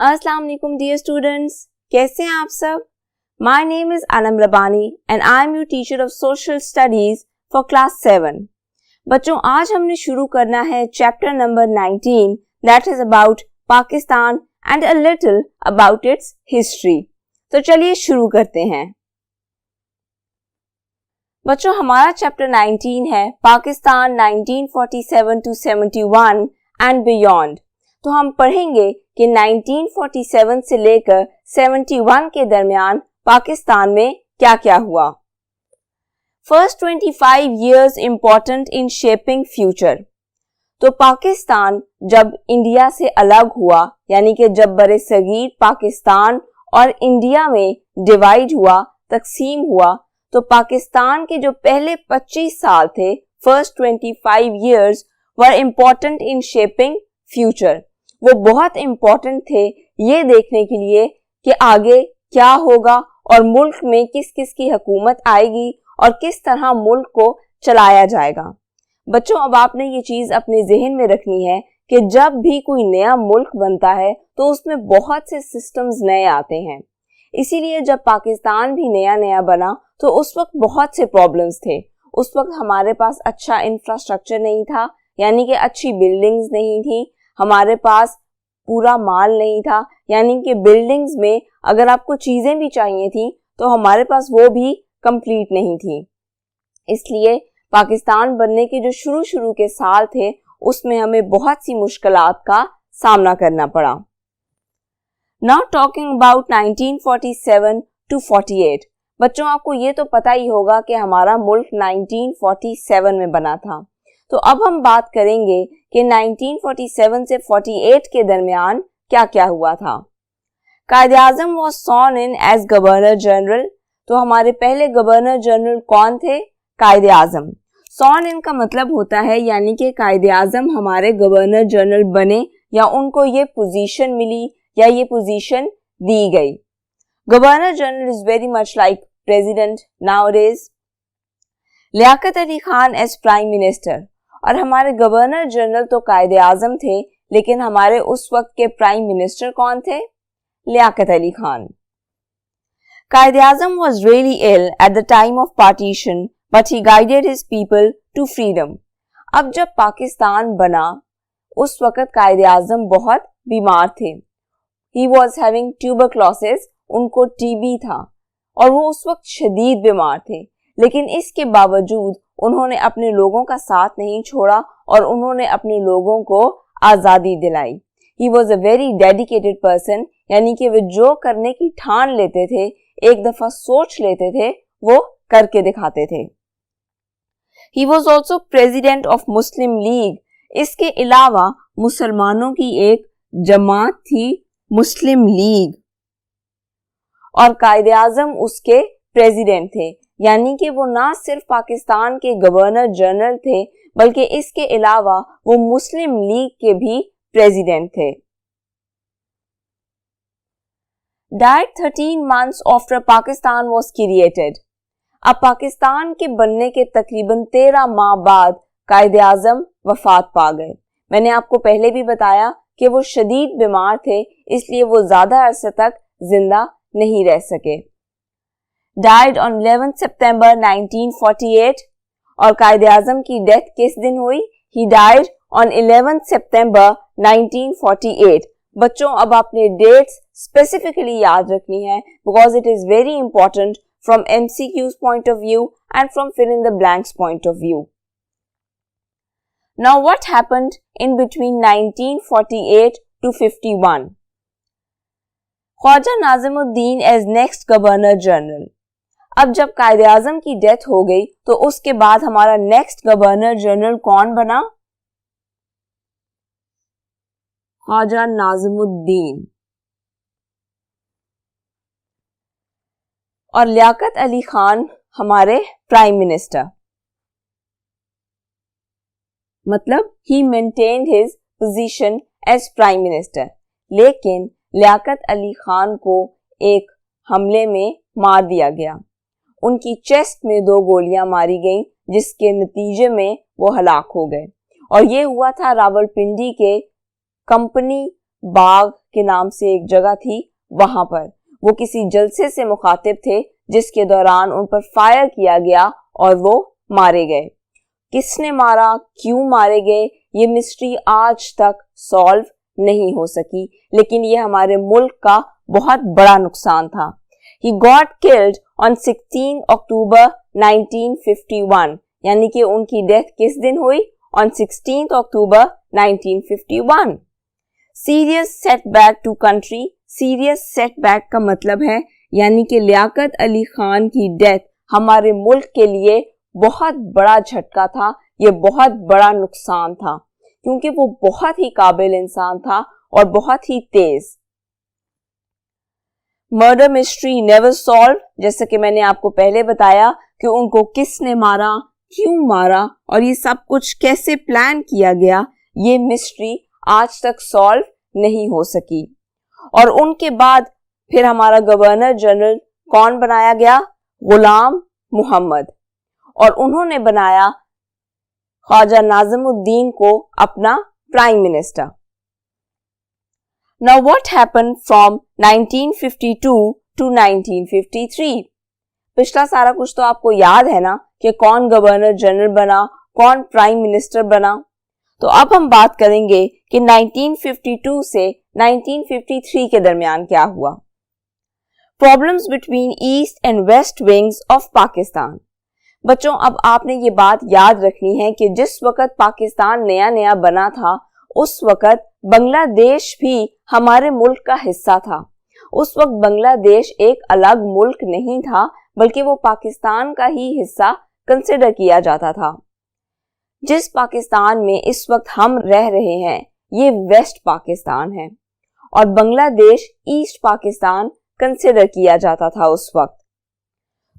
अस्सलाम वालेकुम dear students, कैसे हैं आप सब? My name is Anam Rabbani and I am your teacher of social studies for class 7। बच्चों, आज हमने शुरू करना है chapter number 19 that is about Pakistan and a little about it's history. तो चलिए शुरू करते हैं। बच्चों, हमारा चैप्टर 19 है पाकिस्तान 1947 टू 71 एंड बियॉन्ड। तो हम पढ़ेंगे कि 1947 से लेकर 71 के दरमियान पाकिस्तान में क्या क्या हुआ। First 25 years important in shaping future। तो पाकिस्तान जब इंडिया से अलग हुआ, यानी कि जब बरे सगीर पाकिस्तान और इंडिया में डिवाइड हुआ, तकसीम हुआ, तो पाकिस्तान के जो पहले 25 साल थे, first 25 years were important in shaping future. वो बहुत इम्पोर्टेंट थे ये देखने के लिए कि आगे क्या होगा और मुल्क में किस किस की हुकूमत आएगी और किस तरह मुल्क को चलाया जाएगा। बच्चों, अब आपने ये चीज अपने जहन में रखनी है कि जब भी कोई नया मुल्क बनता है तो उसमें बहुत से सिस्टम्स नए आते हैं। इसीलिए जब पाकिस्तान भी नया नया बना तो उस वक्त बहुत से प्रॉब्लम्स थे। उस वक्त हमारे पास अच्छा इंफ्रास्ट्रक्चर नहीं था, यानी कि अच्छी बिल्डिंग्स नहीं थी, हमारे पास पूरा माल नहीं था, यानी कि बिल्डिंग्स में अगर आपको चीजें भी चाहिए थी तो हमारे पास वो भी कंप्लीट नहीं थी। इसलिए पाकिस्तान बनने के जो शुरू के साल थे उसमें हमें बहुत सी मुश्किलात का सामना करना पड़ा। Now talking about 1947 to 48। बच्चों, आपको ये तो पता ही होगा कि हमारा मुल्क 1947 में बना था। तो अब हम बात करेंगे कि 1947 से 48 के दरमियान क्या क्या हुआ था। Quaid-e-Azam was sworn in as governor general. तो हमारे पहले गवर्नर जनरल कौन थे? कायद-ए-आज़म। सॉर्न इन का मतलब होता है यानी कि कायद-ए-आज़म हमारे गवर्नर जनरल बने या उनको ये पोजीशन मिली या ये पोजीशन दी गई। Governor general is very much like president nowadays. Liaquat Ali Khan as prime minister. और हमारे गवर्नर जनरल तो कायद-ए-आज़म थे, लेकिन हमारे उस वक्त के प्राइम मिनिस्टर कौन थे? Liaquat Ali Khan. Quaid-e-Azam was really ill at the time of partition but he guided his people to freedom. अब जब पाकिस्तान बना उस वक्त कायद-ए-आज़म बहुत बीमार थे। ही वॉज हैविंग ट्यूबरक्लोसिस, उनको टीबी था और वो उस वक्त शदीद बीमार थे, लेकिन इसके बावजूद उन्होंने अपने लोगों का साथ नहीं छोड़ा और उन्होंने अपने लोगों को आज़ादी दिलाई। He was a very dedicated person, यानी कि वे जो करने की ठान लेते थे, एक दफा सोच लेते थे, वो करके दिखाते थे। He was also president of Muslim league. इसके अलावा मुसलमानों की एक जमात थी, मुस्लिम लीग, और कायद-ए-आज़म उसके प्रेसिडेंट थे, यानी कि वो ना सिर्फ पाकिस्तान के गवर्नर जनरल थे बल्कि इसके अलावा वो मुस्लिम लीग के भी प्रेसिडेंट थे। Died 13 months after Pakistan was created। अब पाकिस्तान के बनने के तकरीबन 13 माह बाद कायद-ए-आज़म वफात पा गए। मैंने आपको पहले भी बताया कि वो शदीद बीमार थे, इसलिए वो ज्यादा अरसे तक जिंदा नहीं रह सके। Died on 11 September 1948। और कायद-ए-आज़म की डेथ किस दिन हुई? He died on 11 September 1948। बच्चों, अब आपने डेट्स स्पेसिफिकली याद रखनी है because it is very important from MCQ's point of view and from fill in the blanks point of view. Now what happened in between 1948 to 51? Khwaja Nazimuddin as next governor general. अब जब कायद-ए-आज़म की death हो गई तो उसके बाद हमारा नेक्स्ट गवर्नर जनरल कौन बना? ख्वाजा नाज़िमुद्दीन। और लियाकत अली खान हमारे प्राइम मिनिस्टर। मतलब he maintained his position as prime minister, लेकिन लियाकत अली खान को एक हमले में मार दिया गया। उनकी चेस्ट में 2 गोलियां मारी गईं, जिसके नतीजे में वो हलाक हो गए। और ये हुआ था रावलपिंडी के कंपनी बाग के नाम से एक जगह थी, वहां पर वो किसी जलसे से मुखातिब थे जिसके दौरान उन पर फायर किया गया और वो मारे गए। किसने मारा, क्यों मारे गए, ये मिस्ट्री आज तक सॉल्व नहीं हो सकी, लेकिन ये हमारे मुल्क का बहुत बड़ा नुकसान था। He got killed on 16 October 1951, यानी कि उनकी डेथ किस दिन हुई? On 16 October 1951। Serious setback to country, serious setback का मतलब है यानी कि लियाकत अली खान की डेथ हमारे मुल्क के लिए बहुत बड़ा झटका था, ये बहुत बड़ा नुकसान था, क्योंकि वो बहुत ही काबिल इंसान था और बहुत ही तेज। मर्डर मिस्ट्री नेवर सॉल्व, जैसे कि मैंने आपको पहले बताया कि उनको किसने मारा, क्यों मारा और ये सब कुछ कैसे प्लान किया गया, ये मिस्ट्री आज तक सॉल्व नहीं हो सकी। और उनके बाद फिर हमारा गवर्नर जनरल कौन बनाया गया? गुलाम मोहम्मद, और उन्होंने बनाया ख्वाजा नाज़िमुद्दीन को अपना prime minister. Now what happened from 1952 to 1953? पिछला सारा कुछ तो आपको याद है ना कि कौन गवर्नर जनरल बना, कौन प्राइम मिनिस्टर बना। तो अब हम बात करेंगे कि 1952 से 1953 के दरमियान क्या हुआ। Problems between east and west wings of Pakistan. बच्चों, अब आपने ये बात याद रखनी है कि जिस वक्त पाकिस्तान नया नया बना था उस वक्त बांग्लादेश भी हमारे मुल्क का हिस्सा था। उस वक्त बांग्लादेश एक अलग मुल्क नहीं था, बल्कि वो पाकिस्तान का ही हिस्सा कंसिडर किया जाता था। जिस पाकिस्तान में इस वक्त हम रह रहे हैं ये वेस्ट पाकिस्तान है और बांग्लादेश ईस्ट पाकिस्तान कंसिडर किया जाता था उस वक्त।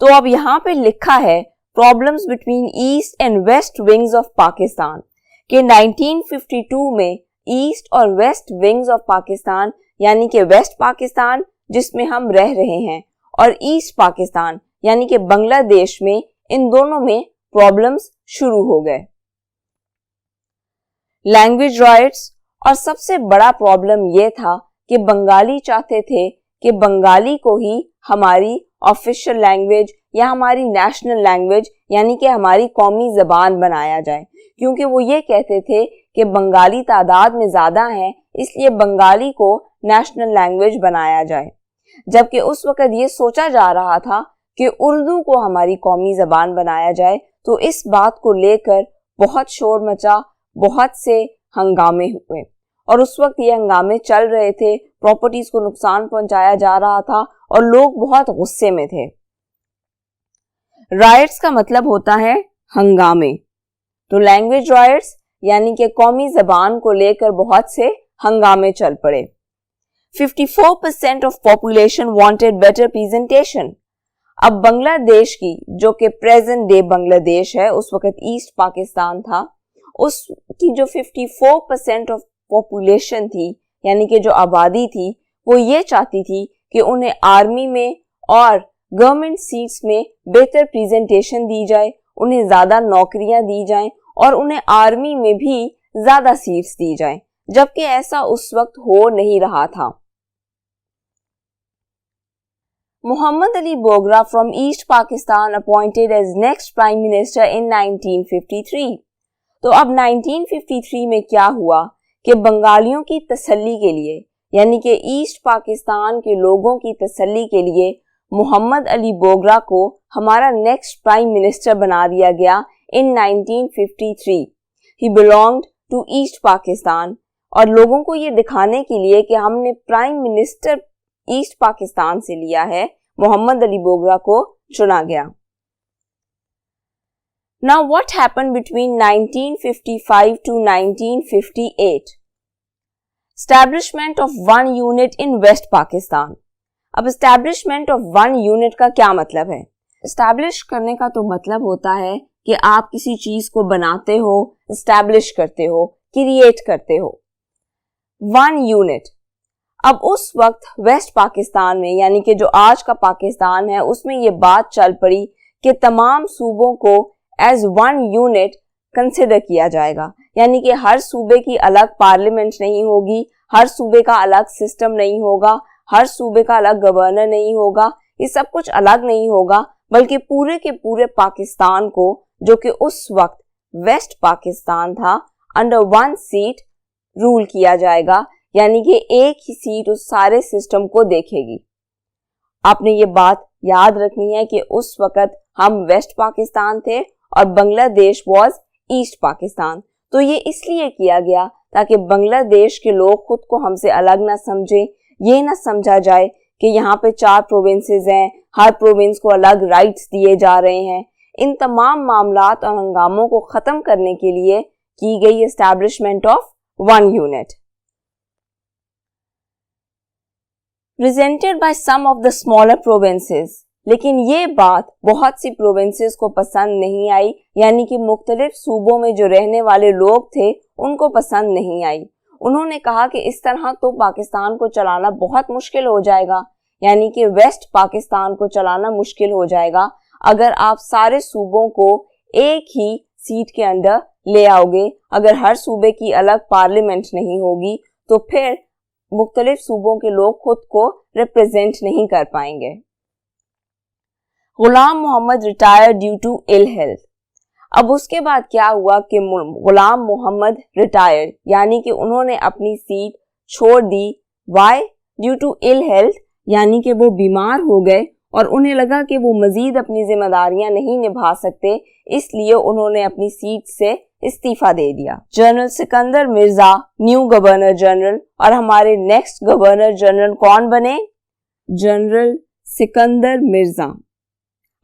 तो अब यहाँ पे लिखा है problems between east and west wings of Pakistan कि 1952 में ईस्ट और वेस्ट विंग्स ऑफ पाकिस्तान यानी कि वेस्ट पाकिस्तान जिसमें हम रह रहे हैं और ईस्ट पाकिस्तान यानी कि बांग्लादेश में, इन दोनों में प्रॉब्लम्स शुरू हो गए। लैंग्वेज राइट्स, और सबसे बड़ा प्रॉब्लम यह था कि बंगाली चाहते थे कि बंगाली को ही हमारी ऑफिशियल लैंग्वेज या हमारी नेशनल लैंग्वेज यानी कि हमारी कौमी ज़बान बनाया जाए, क्योंकि वो ये कहते थे कि बंगाली तादाद में ज़्यादा हैं, इसलिए बंगाली को नेशनल लैंग्वेज बनाया जाए। जबकि उस वक्त ये सोचा जा रहा था कि उर्दू को हमारी कौमी ज़बान बनाया जाए। तो इस बात को लेकर बहुत शोर मचा, बहुत से हंगामे हुए और उस वक्त ये हंगामे चल रहे थे, प्रॉपर्टीज को नुकसान पहुंचाया जा रहा था और लोग बहुत गुस्से में थे। राइट्स का मतलब होता है हंगामे, तो लैंग्वेज राइट्स यानी कि कौमी ज़बान को लेकर बहुत से हंगामे चल पड़े। 54% of population wanted better presentation. अब बांग्लादेश की, जो कि प्रेजेंट डे बांग्लादेश है, उस वक्त ईस्ट पाकिस्तान था, उसकी जो 54% ऑफ पॉपुलेशन थी यानी कि जो आबादी थी, वो ये चाहती थी कि उन्हें आर्मी में और गवर्नमेंट सीट्स में बेहतर प्रेजेंटेशन दी जाए, उन्हें ज्यादा नौकरियां दी जाएं और उन्हें आर्मी में भी ज्यादा सीट्स दी जाएं, जबकि ऐसा उस वक्त हो नहीं रहा था। Muhammad Ali Bogra from East Pakistan appointed as next Prime Minister in 1953। तो अब 1953 में क्या हुआ कि बंगालियों की तसल्ली के लिए यानी कि ईस्ट पाकिस्तान के लोगों की तसल्ली के लिए मोहम्मद अली बोगरा को हमारा नेक्स्ट प्राइम मिनिस्टर बना दिया गया इन 1953। ही बिलोंग्ड टू ईस्ट पाकिस्तान और लोगों को ये दिखाने के लिए कि हमने प्राइम मिनिस्टर ईस्ट पाकिस्तान से लिया है, मोहम्मद अली बोगरा को चुना गया। Now what happened between 1955 to 1958? Establishment of one unit in West Pakistan। अब establishment of one unit का क्या मतलब है? establish करने का तो मतलब होता है कि आप किसी चीज को बनाते हो, establish करते हो, create करते हो। one unit। अब उस वक्त वेस्ट पाकिस्तान में यानी कि जो आज का पाकिस्तान है उसमें ये बात चल पड़ी कि तमाम सूबों को एज वन यूनिट कंसिडर किया जाएगा, यानी कि हर सूबे की अलग पार्लियामेंट नहीं होगी, हर सूबे का अलग सिस्टम नहीं होगा, हर सूबे का अलग गवर्नर नहीं होगा, ये सब कुछ अलग नहीं होगा, बल्कि पूरे के पूरे पाकिस्तान को, जो कि उस वक्त वेस्ट पाकिस्तान था, अंडर वन सीट रूल किया जाएगा, यानी कि एक ही सीट उस सारे सिस्टम को देखेगी। आपने ये बात याद रखनी है कि उस वक्त हम वेस्ट पाकिस्तान थे और बांग्लादेश वाज ईस्ट पाकिस्तान। तो ये इसलिए किया गया ताकि बांग्लादेश के लोग खुद को हमसे अलग ना समझे, ये ना समझा जाए कि यहाँ पे 4 प्रोविंसेस हैं, हर प्रोविंस को अलग राइट्स दिए जा रहे हैं। इन तमाम मामलात और हंगामों को खत्म करने के लिए की गई establishment of one unit. presented by some of the smaller provinces, लेकिन ये बात बहुत सी प्रोविंसेस को पसंद नहीं आई, यानी कि मुख्तलिफ सूबों में जो रहने वाले लोग थे उनको पसंद नहीं आई। उन्होंने कहा कि इस तरह तो पाकिस्तान को चलाना बहुत मुश्किल हो जाएगा, यानी कि वेस्ट पाकिस्तान को चलाना मुश्किल हो जाएगा अगर आप सारे सूबों को एक ही सीट के अंडर ले आओगे। अगर हर सूबे की अलग पार्लियामेंट नहीं होगी तो फिर मुख्तलिफ सूबों के लोग खुद को रिप्रेजेंट नहीं कर पाएंगे। Ghulam Mohammad retire due to ill health. अब उसके बाद क्या हुआ कि गुलाम मोहम्मद रिटायर्ड, यानी कि उन्होंने अपनी सीट छोड़ दी। Why? Due to ill health, यानी कि वो बीमार हो गए और उन्हें लगा कि वो मजीद अपनी जिम्मेदारियां नहीं निभा सकते, इसलिए उन्होंने अपनी सीट से इस्तीफा दे दिया। General Sikandar Mirza new governor general, और हमारे नेक्स्ट गवर्नर जनरल कौन बने? जनरल सिकंदर मिर्जा।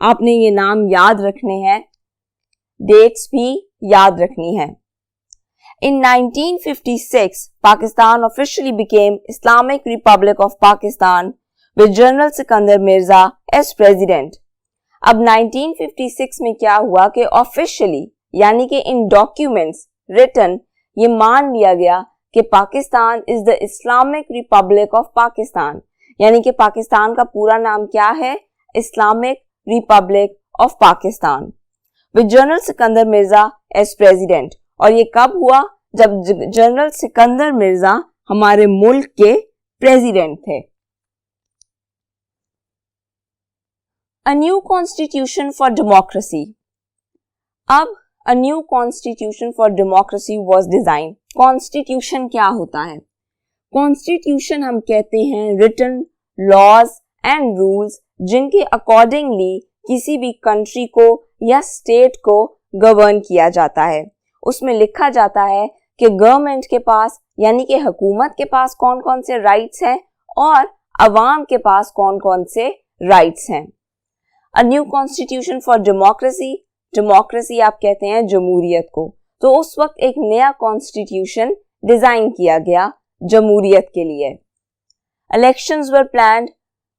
आपने ये नाम याद रखने हैं, डेट्स भी याद रखनी है। In 1956, Pakistan officially became Islamic Republic of Pakistan with General Sikandar Mirza as president. अब 1956 में क्या हुआ कि ऑफिशियली, यानी कि इन डॉक्यूमेंट्स रिटन, ये मान लिया गया कि Pakistan is the Islamic republic of Pakistan, यानी कि पाकिस्तान का पूरा नाम क्या है? Islamic republic of Pakistan, with general Sikandar Mirza as president. और ये कब हुआ? जब जनरल सिकंदर मिर्जा हमारे मुल्क के प्रेसिडेंट थे। A new constitution for democracy. अब a new constitution for democracy was design. Constitution क्या होता है? कॉन्स्टिट्यूशन हम कहते हैं रिटन लॉज एंड रूल्स जिनके अकॉर्डिंगली किसी भी कंट्री को या स्टेट को गवर्न किया जाता है। उसमें लिखा जाता है कि गवर्नमेंट के पास, यानी कि हुकूमत के पास कौन कौन से राइट्स हैं और अवाम के पास कौन कौन से राइट्स हैं। अ new constitution for democracy, democracy आप कहते हैं जमहूरियत को, तो उस वक्त एक नया कॉन्स्टिट्यूशन डिजाइन किया गया जमहूरियत के लिए। इलेक्शंस वर प्लान्ड,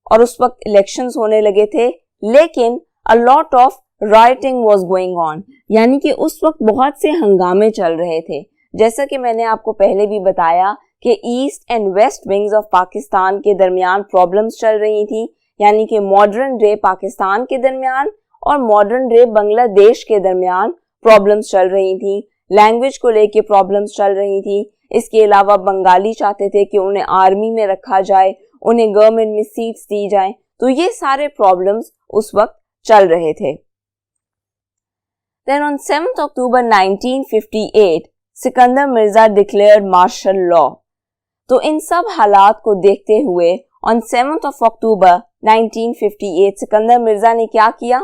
और उस वक्त इलेक्शंस होने लगे थे, लेकिन a lot of writing was going on, यानी कि उस वक्त बहुत से हंगामे चल रहे थे। जैसा कि मैंने आपको पहले भी बताया कि east and west wings of Pakistan के दरमियान प्रॉब्लम्स चल रही थी, यानी कि मॉडर्न डे पाकिस्तान के दरमियान और मॉडर्न डे बांग्लादेश के दरमियान प्रॉब्लम्स चल रही थी। लैंग्वेज को लेके प्रॉब्लम्स चल रही थी। इसके अलावा बंगाली चाहते थे कि उन्हें आर्मी में रखा जाए, उन्हें गवर्नमेंट में सीट्स दी जाए, तो ये सारे प्रॉब्लम्स उस वक्त चल रहे थे। Then on 7th October 1958, Sikandar Mirza declared martial law. तो इन सब हालात को देखते हुए on 7th of October 1958 Sikandar Mirza ने क्या किया?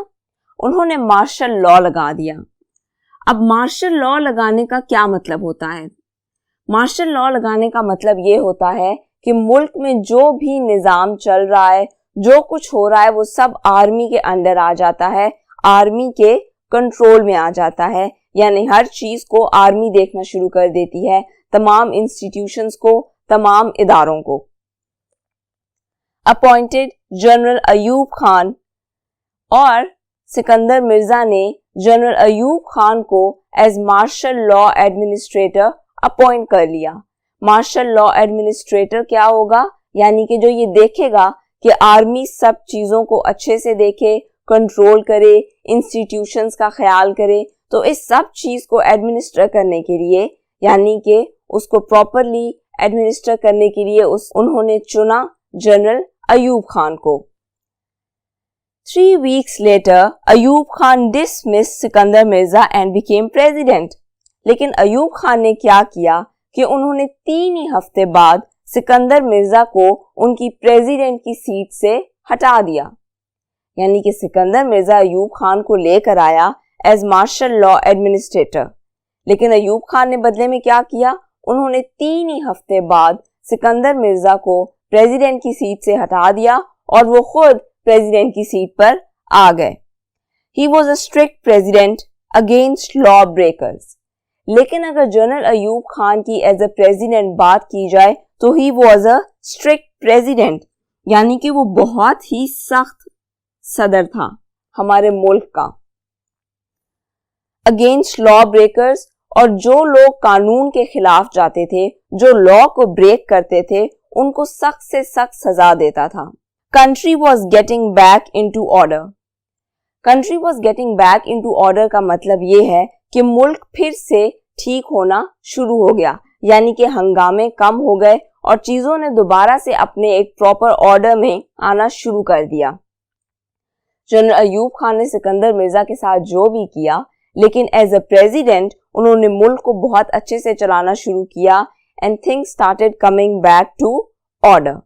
उन्होंने मार्शल लॉ लगा दिया। अब मार्शल लॉ लगाने का क्या मतलब होता है? मार्शल लॉ लगाने का मतलब ये होता है कि मुल्क में जो भी निजाम चल रहा है, जो कुछ हो रहा है, वो सब आर्मी के अंडर आ जाता है, आर्मी के कंट्रोल में आ जाता है, यानी हर चीज को आर्मी देखना शुरू कर देती है, तमाम इंस्टीट्यूशंस को, तमाम इदारों को। अपॉइंटेड जनरल अयूब खान, और सिकंदर मिर्जा ने जनरल अयूब खान को as martial law administrator appoint कर लिया। मार्शल लॉ एडमिनिस्ट्रेटर क्या होगा? यानी कि जो ये देखेगा कि आर्मी सब चीजों को अच्छे से देखे, कंट्रोल करे, इंस्टीट्यूशंस का ख्याल करे। तो इस सब चीज को एडमिनिस्टर करने के लिए, यानी कि उसको प्रॉपरली एडमिनिस्टर करने के लिए उन्होंने चुना जनरल अयूब खान को। 3 weeks later, Ayub Khan dismissed Sikandar Mirza and became president. लेकिन अयूब खान ने क्या किया कि उन्होंने 3 ही हफ्ते बाद सिकंदर मिर्जा को उनकी प्रेसिडेंट की सीट से हटा दिया। यानी कि सिकंदर मिर्जा अयूब खान को लेकर आया एज मार्शल लॉ एडमिनिस्ट्रेटर, लेकिन अयूब खान ने बदले में क्या किया, उन्होंने 3 ही हफ्ते बाद सिकंदर मिर्जा को प्रेसिडेंट की सीट से हटा दिया और वो खुद प्रेसिडेंट की सीट पर आ गए। He was a strict president against law breakers. लेकिन अगर जनरल अयूब खान की एज अ प्रेसिडेंट बात की जाए तो he was a strict president, यानी कि वो बहुत ही सख्त सदर था हमारे मुल्क का। अगेंस्ट लॉ ब्रेकर्स, और जो लोग कानून के खिलाफ जाते थे, जो लॉ को ब्रेक करते थे, उनको सख्त से सख्त सजा देता था। Country was getting back into order. Country was getting back into order का मतलब ये है कि मुल्क फिर से ठीक होना शुरू हो गया, यानी कि हंगामे कम हो गए और चीजों ने दोबारा से अपने एक प्रॉपर ऑर्डर में आना शुरू कर दिया। जनरल अयूब खान ने सिकंदर मिर्जा के साथ जो भी किया, लेकिन एज अ प्रेसिडेंट उन्होंने मुल्क को बहुत अच्छे से चलाना शुरू किया and things started coming back to order.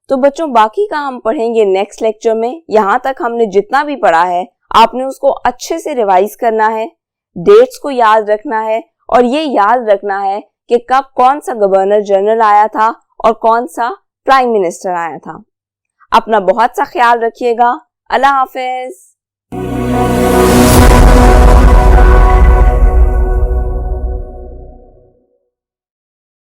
तो बच्चों, बाकी का हम पढ़ेंगे नेक्स्ट लेक्चर में। यहाँ तक हमने जितना भी पढ़ा है आपने उसको अच्छे से रिवाइज करना है, डेट्स को याद रखना है और ये याद रखना है कि कब कौन सा गवर्नर जनरल आया था और कौन सा प्राइम मिनिस्टर आया था। अपना बहुत सा ख्याल रखिएगा। अल्लाह हाफिज।